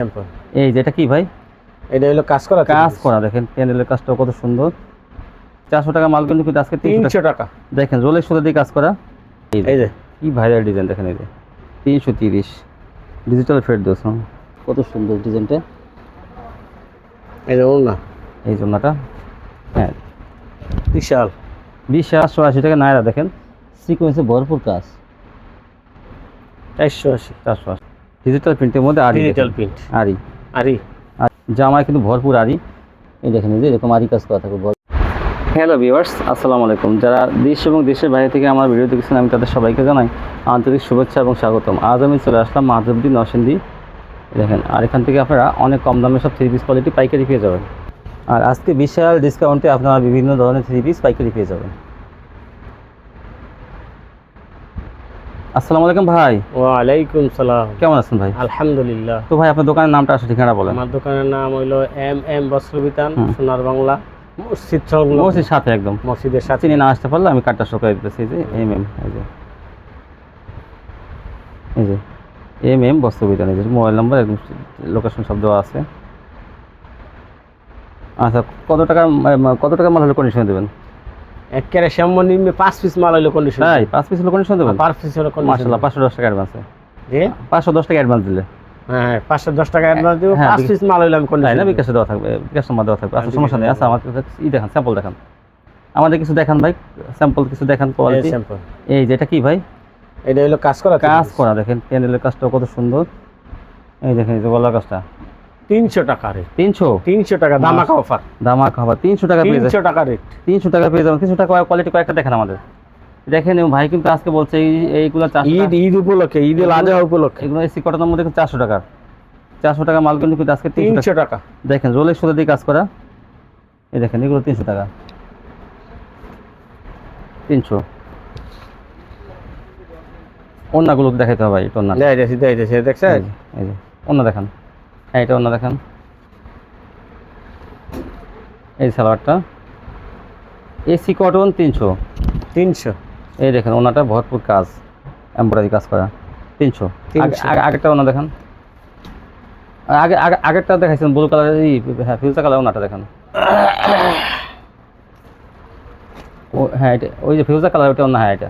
Sample. এই যেটা কি ভাই? এটা হলো কাজ করা দেখেন প্যানেলের কাজটা কত সুন্দর। 400 টাকা মাল কিন্তু আজকে 300 টাকা। দেখেন রোলের সুতা দিয়ে কাজ করা। এই যে কি ভাইরাল ডিজাইন দেখেন, এই যে 330 ডিজিটাল ফেড দোস। কত সুন্দর ডিজাইনটা। এই যে ওড়না এই জন্যটা হ্যাঁ বিশাল। 280 টাকা নাইরা দেখেন, সিকোয়েন্সে ভরপুর কাজ। 480 480 ডিজিটাল প্রিন্টের মধ্যে আরি, ডিজিটাল প্রিন্ট। আরি আরি জামায় কিন্তু ভরপুর আরি। এই দেখেন এই যে এরকম আরি কাজ করা থাকবে। হ্যালো ভিউয়ার্স, আসসালামু আলাইকুম। যারা দেশ এবং দেশের বাইরে থেকে আমার ভিডিও দেখছেন আমি তাদের সবাইকে জানাই আন্তরিক শুভেচ্ছা এবং স্বাগতম। আজ আমি চলে আসলাম মাধবদী নরসিংদী। দেখেন আর এখান থেকে আপনারা অনেক কম দামে সব থ্রি পিস কোয়ালিটি পাইকারি পেয়ে যাবেন। আর আজকে বিশাল ডিসকাউন্টে আপনারা বিভিন্ন ধরনের থ্রি পিস পাইকারি পেয়ে যাবেন। আসসালামু আলাইকুম ভাই। ওয়ালাইকুম সালাম। কেমন আছেন ভাই? আলহামদুলিল্লাহ। তো ভাই আপনার দোকানের নামটা আসলে ঠিকানা বলেন। আমার দোকানের নাম হইলো এম বস্ত্রবিতান, সোনার বাংলা, মসজিদ সংলগ্ন। মসজিদ সাথে একদম, মসজিদের সাথে। চিনি না আসতে পারলে আমি কার্ডটা শো করে দিতেছি। যে এম এই যে বস্ত্রবিতান, এই যে মোবাইল নাম্বার একদম লোকেশন সব দেওয়া আছে। আচ্ছা কত টাকা মাল হলে কন্ডিশন দেবেন? একেবারে সামনে 5 পিস মাল হইলো কন্ডিশন। তাই 5 পিস হলে কন্ডিশন দেবেন? 5 পিস হলো কন্ডিশন। মাশাআল্লাহ 510 টাকা অ্যাডভান্স। জি 510 টাকা অ্যাডভান্স দিলে হ্যাঁ 510 টাকা অ্যাডভান্স দিব। 5 পিস মাল হইলো আমি তাই কন্ডিশন। না? বিকাশে দেওয়া থাকবে, বিকাশ নাম্বার দেওয়া থাকবে। আচ্ছা সমস্যা নেই। আচ্ছা আমার দেখান, স্যাম্পল দেখান, আমাদের কিছু দেখান ভাই, স্যাম্পল কিছু দেখান কোয়ালিটি। স্যাম্পল। এই যেটা কি ভাই? এটা হলো কাজ করা দেখেন প্যানেলের কাজটা কত সুন্দর। এই দেখেন এই যে গলার কাজটা 300 টাকা রেট। 300 টাকা ধামাকা অফার। দামাক হবে 300 টাকা পেয়ে যাবেন। 300 টাকা রেট। 300 টাকা পেয়ে যাবেন। 300 টাকা কোয়ালিটি কয়েকটা দেখেন আমাদের। দেখেন ভাই কিন্তু আজকে বলছে এইগুলো 400 ঈদ উপলক্ষে, ঈদুল আজহা উপলক্ষে এগুলো এসি কটনের মধ্যে 400 টাকা। 400 টাকা মাল কিন্তু আজকে 300 টাকা। দেখেন রোলের সুতা দিয়ে কাজ করা। এই দেখেন এগুলো 300 টাকা। 300 অন্যগুলো দেখাইতে হবে ভাই। এটা অন্য দেখছেন? এই যে অন্য দেখান। হ্যাঁ এটা অন্য দেখান। এই সালোয়ারটা এসি কটন 300। এই দেখেন ওনাটা ভরপুর কাজ, এমব্রয়ডারি কাজ করা 300। আগেরটা ওনা দেখান। আগেরটা দেখাইছেন ব্লু কালার, হ্যাঁ ফিউজা কালার ওনাটা দেখান। ও হ্যাঁ এটা ওই যে ফিউজা কালার ওটা অন্য। হ্যাঁ এটা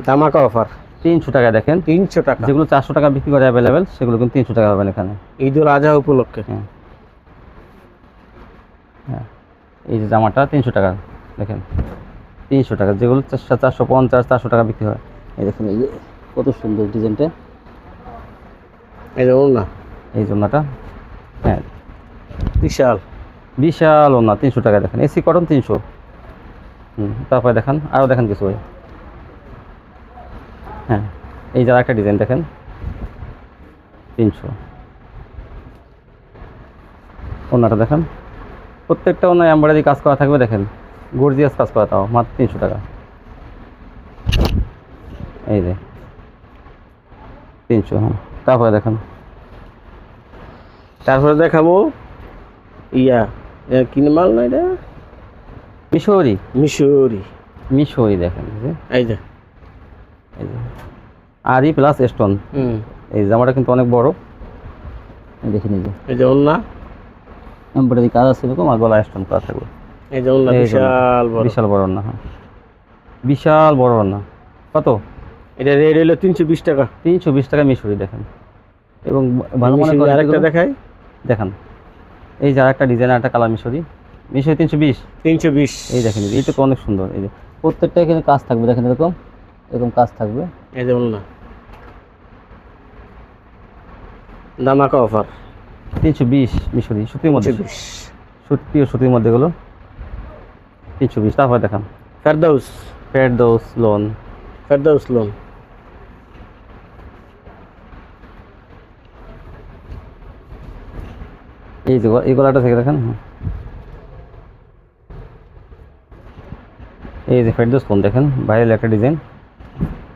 ধামাকা অফার 300 টাকা। দেখেন 300 টাকা। যেগুলো 400 টাকা বিক্রি করে অ্যাভেলেবেল সেগুলো কিন্তু 300 টাকা পাবেন এখানে ঈদুল আজহা উপলক্ষে। হ্যাঁ হ্যাঁ এই যে জামাটা 300 টাকা। দেখেন 300 টাকা, যেগুলো 450 400 টাকা বিক্রি হয়। এই দেখুন এই যে কত সুন্দর ডিজাইনটা। এই যে ওড়না এই জন্যটা হ্যাঁ বিশাল ওড়না 300 টাকা। দেখেন এসি কটন 300। তারপরে দেখান, আরও দেখান কিছু ভাই। হ্যাঁ এই যারা একটা ডিজাইন দেখেন 300। ওড়নাটা দেখেন, প্রত্যেকটা ওনার এমব্রয়ডারি কাজ করা থাকবে। দেখেন গর্জিয়াস কাজ করা, তাও মাত্র 300 টাকা। এই যে 300। হ্যাঁ তারপরে দেখেন, তারপরে দেখাবো কি মাল না এটা? মিশরি দেখেন এই যে আরি প্লাস স্টোন। এই জামাটা কিন্তু অনেক বড়। দেখেন এই যে ওড়না এমব্রয়ডারি কাজ আছে এরকম, আর গলা স্টোন করা থাকবে। এই যে ওড়না বিশাল বড় ওড়না। হ্যাঁ বিশাল বড় ওড়না। কত? এটা রেট হলো 320 টাকা। 320 টাকা মিশরি দেখেন। এবং ভালো মনে করে আরেকটা দেখাই, দেখান। এই যে আরেকটা ডিজাইন, একটা কালার মিশরি 320। এই দেখেন এইটা তো অনেক সুন্দর। এই যে প্রত্যেকটা এখানে কাজ থাকবে। দেখেন এরকম কাজ থাকবে। এই যে ওড়না ধামাকা অফার 320 মিশরি সুতির মধ্যে। সুতির মধ্যে এগুলো 320। তারপরে দেখান ফেরদৌস লোন। এই যে এই গলাটা থেকে দেখেন। এই যে ফেরদৌস লোন দেখেন, বাইরের একটা ডিজাইন।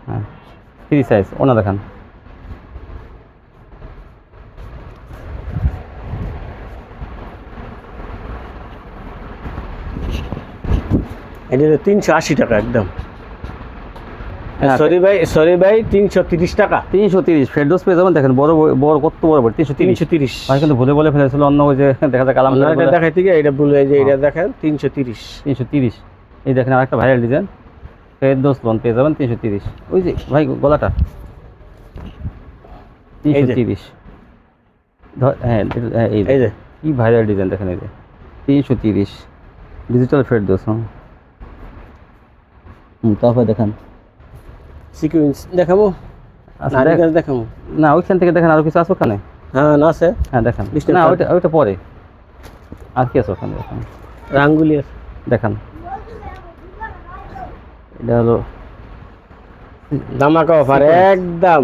হ্যাঁ 3 সাইজ। ওনা দেখান। এটা 380 টাকা একদম। সরি ভাই 330 টাকা। 330 ফেরদৌস পেয়ে যাবেন। দেখেন বড় বড় কত বড় বড় 330 ভাই কিন্তু ভুলে বলে ফেলেছিল অন্য ওই যে দেখা যায় কালাম এটা দেখাই থেকে এটা বলে যে এটা দেখেন 330 এই দেখেন আরেকটা ভাইরাল ডিজাইন ফেরদৌস লোন পেয়ে যাবেন 330। ওই যে ভাই গলাটা 330 হ্যাঁ এই যে কি ভাইরাল ডিজাইন দেখেন এই যে 330 ডিজিটাল ফেরদৌস। তারপর দেখেন সিকোয়েন্স দেখাবো দেখাবো না ওইখান থেকে দেখেন আরো কিছু আছে ওখানে। হ্যাঁ না আছে, হ্যাঁ দেখেন না ওইটা পরে আর কি আছে ওখানে দেখেন রাঙ্গুলি আছে দেখেন। এটা হলো ধামাকা অফার একদম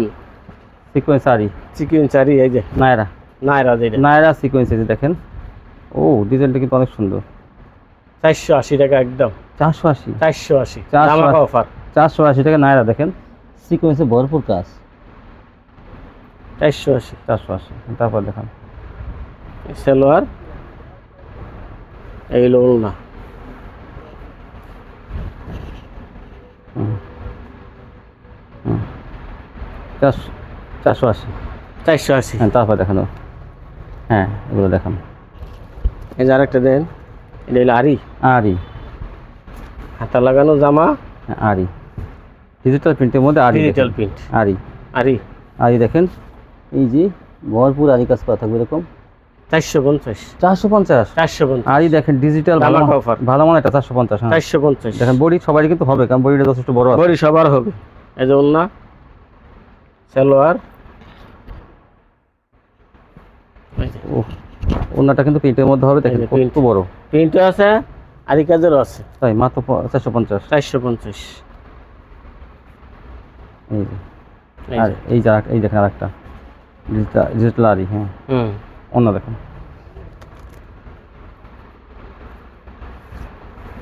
সিকোয়েন্স আরি সিকোয়েন্স আরি। এই যে নায়রা নায়রা সিকোয়েন্স এই যে দেখেন। ও ডিজাইনটা কিন্তু অনেক সুন্দর। 480 টাকা একদম 480 ধামাকা অফার 480 টাকা নায়রা দেখেন সিকোয়েন্সে ভরপুর কাজ 480। তারপর দেখেন সালোয়ার এই ওড়না 480। হ্যাঁ তারপর দেখান হ্যাঁ এগুলো দেখান। এই যে আরেকটা দেন, এটা হলো আরি হাতা লাগানো জামা আরি ডিজিটাল প্রিন্টের মধ্যে ডিজিটাল প্রিন্ট আরি দেখেন। এই যে ভরপুর আরি কাজ করা থাকবে এরকম 450 আরি দেখেন ডিজিটাল ভালো মানে এটা 450। 450 দেখেন বডি সবারই কিন্তু হবে কারণ বডিটা যথেষ্ট বড় আছে। বডি সবার হবে। এই যে ওড়না সালোয়ার ওড়নাটা কিন্তু প্রিন্টের মধ্যে হবে দেখেন কত বড় প্রিন্ট আছে আরি কাজেরও আছে তাই মাত্র 450। এই যে আর এই দেখেন আরেকটা ডিজিটাল আরি। হ্যাঁ ওড়না দেখেন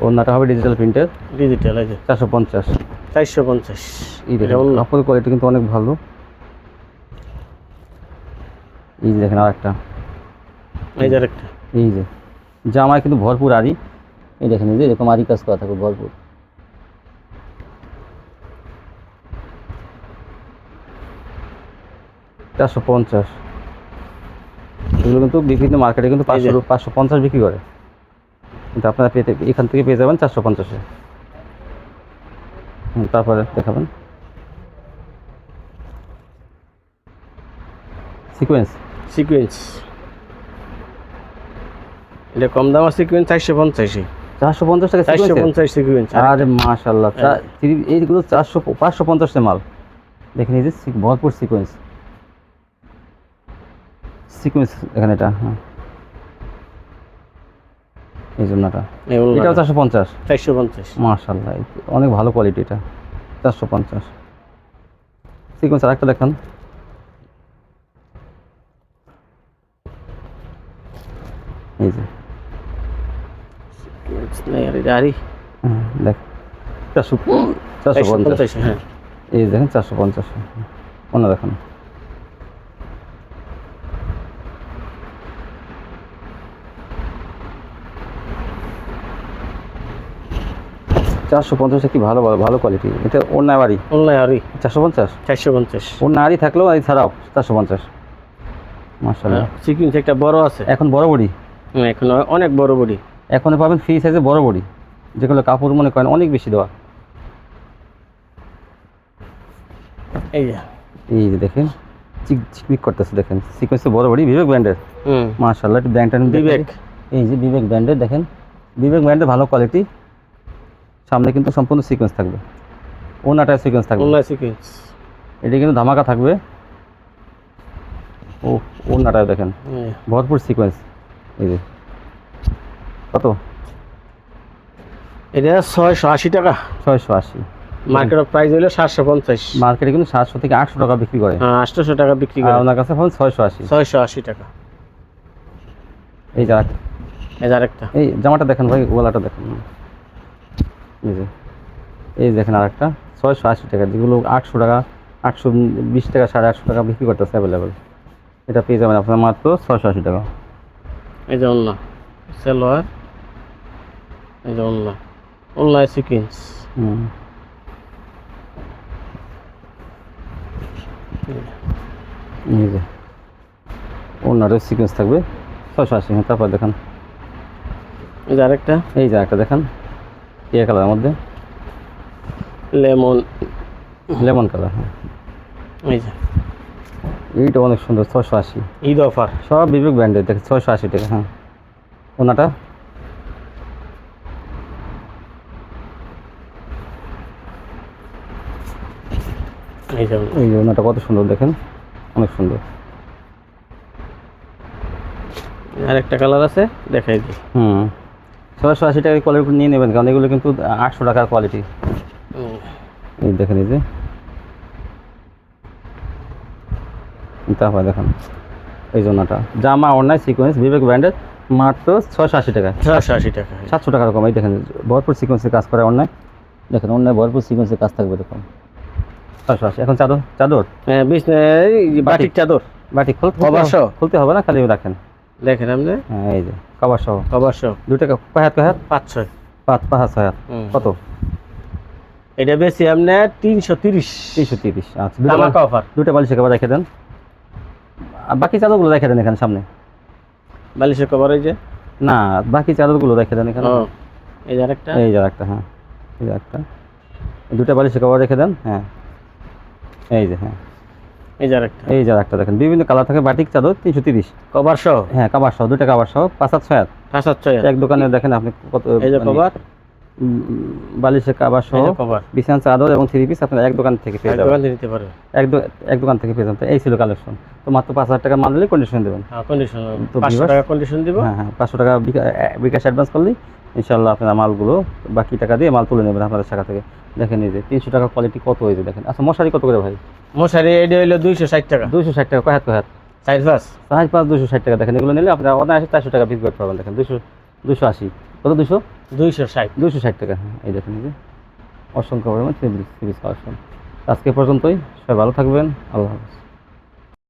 ওড়নাটা হবে ডিজিটাল প্রিন্টের ডিজিটাল এই যে 450 এই দেখেন কাপড়ের কোয়ালিটি কিন্তু অনেক ভালো। এই যে দেখেন আরেকটা এই যে জামায় কিন্তু ভরপুর আরি। এই দেখেন এই যে এরকম আরি কাজ করা থাকবে ভরপুর 450। এগুলো কিন্তু বিভিন্ন মার্কেটে কিন্তু 550 বিক্রি করে কিন্তু আপনারা এখান থেকে পেয়ে যাবেন 450-এ। তারপরে দেখাবেন সিকোয়েন্স এটা কম দামের সিকোয়েন্স 450 টাকা 450 সিকোয়েন্স। আরে মাশাআল্লাহ এইগুলো 550 মাল দেখেন। এই যে ভরপুর সিকোয়েন্স এখানে এটা হ্যাঁ এই জন্যটা এটাও 450 মাশাআল্লাহ অনেক ভালো কোয়ালিটি এটা 450 সিকোয়েন্স। আরেকটা দেখান এই যে দেখ 450 হ্যাঁ এই দেখেন 450 অন্য দেখেন 450 কি ভালো কোয়ালিটি। এটা ওড়না আরি 450 ওড়না আরি থাকলেও আরি ছাড়াও 450 মাশাআল্লাহ। সিকোয়েন্স একটা বড় আছে এখন বড় বডি এখন অনেক বড় বডি এখন পাবেন ফ্রি সাইজে বড় বডি যেগুলো কাপড় মনে করেন অনেক বেশি দেওয়া। এই যে দেখেন চিকমিক করতেছে দেখেন সিকোয়েন্সে বড় বডি বিবেক ব্র্যান্ডের মাশাআল্লাহ। এটা ব্র্যান্ডটা বিবেক এই যে বিবেক ব্র্যান্ডের দেখেন বিবেক ব্র্যান্ডের ভালো কোয়ালিটি। সামনে কিন্তু সম্পূর্ণ সিকোয়েন্স থাকবে ওড়নাটা সিকোয়েন্স থাকবে এটা কিন্তু ধামাকা থাকবে। ওড়নাটা দেখেন ভরপুর সিকোয়েন্স। এই যে কত এটা 680 টাকা 680 মার্কেট প্রাইস হলো 750 মার্কেটে কিন্তু 700 থেকে 800 টাকা বিক্রি করে। হ্যাঁ 800 টাকা বিক্রি করে ওনার কাছে পাবেন 680 টাকা। এই যে আরেকটা এই জামাটা দেখেন ভাই গলাটা দেখেন এই দেখেন আরেকটা 680 টাকা যেগুলো 800 টাকা 820 টাকা 850 টাকা বিক্রি করতেছে অ্যাভেলেবেল। এটা পেয়ে যাবেন আপনার মাত্র 680 টাকা। এই যে ওড়না সালোয়ার এই যে ওড়না সিকোয়েন্স এই যে ওনারও সিকোয়েন্স থাকবে 680। হ্যাঁ, তারপর দেখেন এই যে আরেকটা এই যে একটা দেখেন ইয়ে কালারের মধ্যে লেমন, লেমন কালার। হ্যাঁ, এই যে এইটা অনেক সুন্দর 680। ঈদ অফার। সব বিবেক ব্র্যান্ডের দেখে 680 টাকা। হ্যাঁ, ওনাটা এই যে এই যে ওনাটা কত সুন্দর দেখেন, অনেক সুন্দর। আরেকটা কালার আছে, দেখাই দিই। 680 টাকার কোয়ালিটি নিয়ে নেবেন, কারণ এগুলো কিন্তু 800 টাকার কোয়ালিটি। এই দেখেন এই যে, তারপর দেখেন এই জন্যটা জামা অনলাইন সিকোয়েন্স বিবেক ব্র্যান্ডের মাত্র 680 টাকা। 680 টাকা। 700 টাকার কম। এই দেখেন ভরপুর সিকোয়েন্সের কাজ করে অনলাইন, দেখেন অনলাইন ভরপুর সিকোয়েন্সের কাজ থাকবে এরকম 680। এখন চাদর চাদর হ্যাঁ, বাটিক চাদর, বাটিক কভার সহ। খুলতে হবে না, খালি রাখেন। দেখেন আপনি, হ্যাঁ এই যে কভার সহ কভার সহ 2 টাকা কয় হাত 500। 5 কত? এটা বেশি আপনি 330। 330। আচ্ছা, ধামাকা অফার। দুটো বালিশের কভার রেখে দেন, আর বাকি চাদরগুলো রেখে দেন এখানে সামনে। বালিশের কভার এই যে, না বাকি চাদরগুলো রেখে দেন এখানে। এই যে আরেকটা, এই যে একটা। হ্যাঁ, এই যে একটা, দুটো বালিশের কভার রেখে দেন। হ্যাঁ, এই যে, হ্যাঁ এই যে আরেকটা, এই যে একটা দেখেন বিভিন্ন কালার থাকে বাটিক চাদর 330। কভার সহ। হ্যাঁ, কভার সহ 2 টাকা কভার সহ 5-7 500। এক দোকানে দেখেন আপনি কত। এই যে কভার, বালিশের কভার সহ কভার, বিছানার চাদর এবং 3 পিস আপনারা এক দোকান থেকে পেয়ে যাবেন। দোকান থেকে নিতে পারবেন, এক দোকান থেকে পেয়ে যাবেন। এই ছিল কালেকশন। তো মাত্র 5000 টাকা মাল নিলে কন্ডিশন দেবেন। কন্ডিশন তো 500 টাকা কন্ডিশন দিব। হ্যাঁ, 500 টাকা বিকাশ অ্যাডভান্স করলেই ইনশাআল্লাহ আপনারা মালগুলো বাকি টাকা দিয়ে মাল তুলে নেবেন আপনাদের শাখা থেকে। দেখেন এই যে 300 টাকা কোয়ালিটি কত হয়েছে দেখেন। আচ্ছা, মশারি কত করে ভাই? মশারি এটা হইলো 260 টাকা। 260 টাকা কয় হাত কয় হাত? 4-5। 5 260 টাকা। দেখেন এগুলো নিলে আপনারা অনায়াসে 400 টাকা বিক্রি করতে পারবেন। দেখেন 280 কত? 260 টাকা। হ্যাঁ, এই দেখেন এই যে অসংখ্য পরিমাণ সিরিজ কালেকশন। আজকে পর্যন্তই, সবাই ভালো থাকবেন। আল্লাহ হাফেজ।